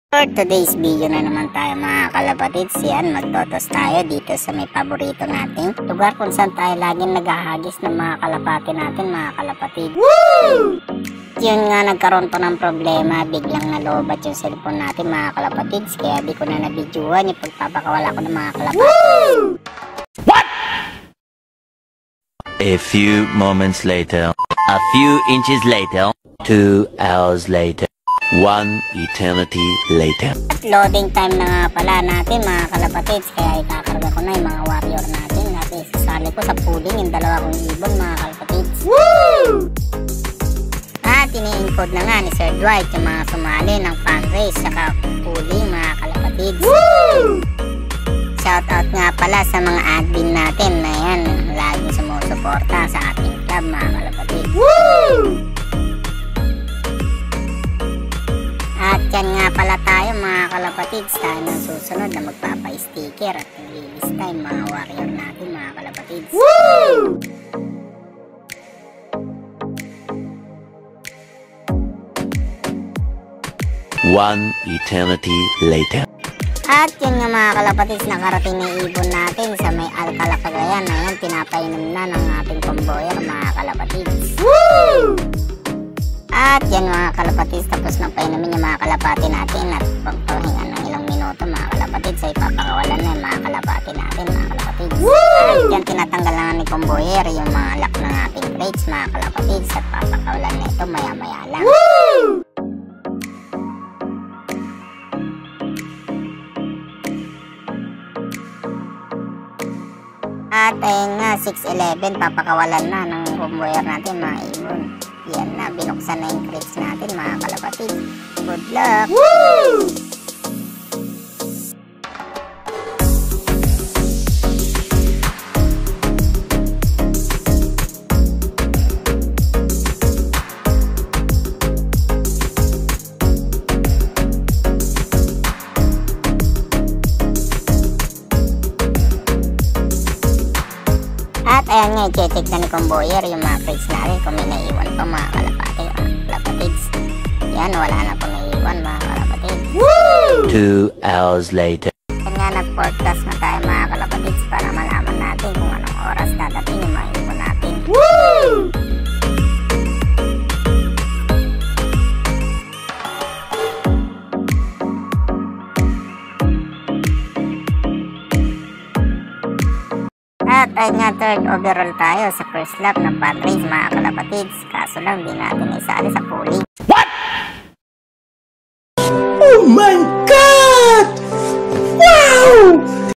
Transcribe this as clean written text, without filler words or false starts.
For today's video na naman tayo mga kalapatids, yan, magtotos tayo dito sa may paborito nating lugar kung saan tayo laging naghahagis ng mga kalapati natin mga kalapatids. Woo! Yun nga, nagkaroon po ng problema, biglang nalobat yung cellphone natin mga kalapatids, kaya di ko na nabidyohan yung pagpapakawala ko ng mga kalapatids. What? A few moments later, a few inches later, 2 hours later, 1 eternity later. At loading time na nga pala natin mga kalapatids, kaya ikakarga ko na yung mga warrior natin. At isasali ko sa pudding yung 2 ibon mga kalapatids. Woo! At ini-encode na nga ni Sir Dwight yung mga sumali ng fan race saka pudding mga kalapatids. Woo! Shoutout nga pala sa mga admin natin na yan, laging sumusuporta sa ating club mga kalapatids. Woo! At yan nga pala tayo mga kalapatids, tayo ng susunod na magpapa-sticker at release time mga warrior natin mga kalapatids. Woo! One eternity later. At yun nga mga kalapatids, nakarating na ibon natin sa may Alcala Cagayan. Ayan, pinapainom na ng ating convoyer mga kalapatids. Woo! At yan mga kalapatids, tapos nang painumin yung mga kalapati natin at pagpahinga ng ilang minuto mga kalapatids ay papakawalan na yung mga kalapati natin mga kalapatids. Woo! At yan tinatanggal lang ni convoyer yung mga lock ng ating crates mga kalapatids at papakawalan na ito maya maya lang. Woo! At ayun nga, 6:11, papakawalan na ng convoyer natin mga ibon. Yan na, binuksan na yung crates natin mga kalapatids. Good luck! Woo! At ayan nga, i-check na ni convoyer yung mga crates natin kung may naiwan pa mga kalapatids. Yan, wala na po naiwan mga kalapatids. Woo! 2 hours later. Yan nga, nag-forecast na tayo mga kalapatids para malaman natin kung anong oras dadating yung mga ibon natin. Woo! At ayun nga, 3rd overall tayo sa first lap ng fan race mga kalapatids. Kaso lang di natin isali sa pulling.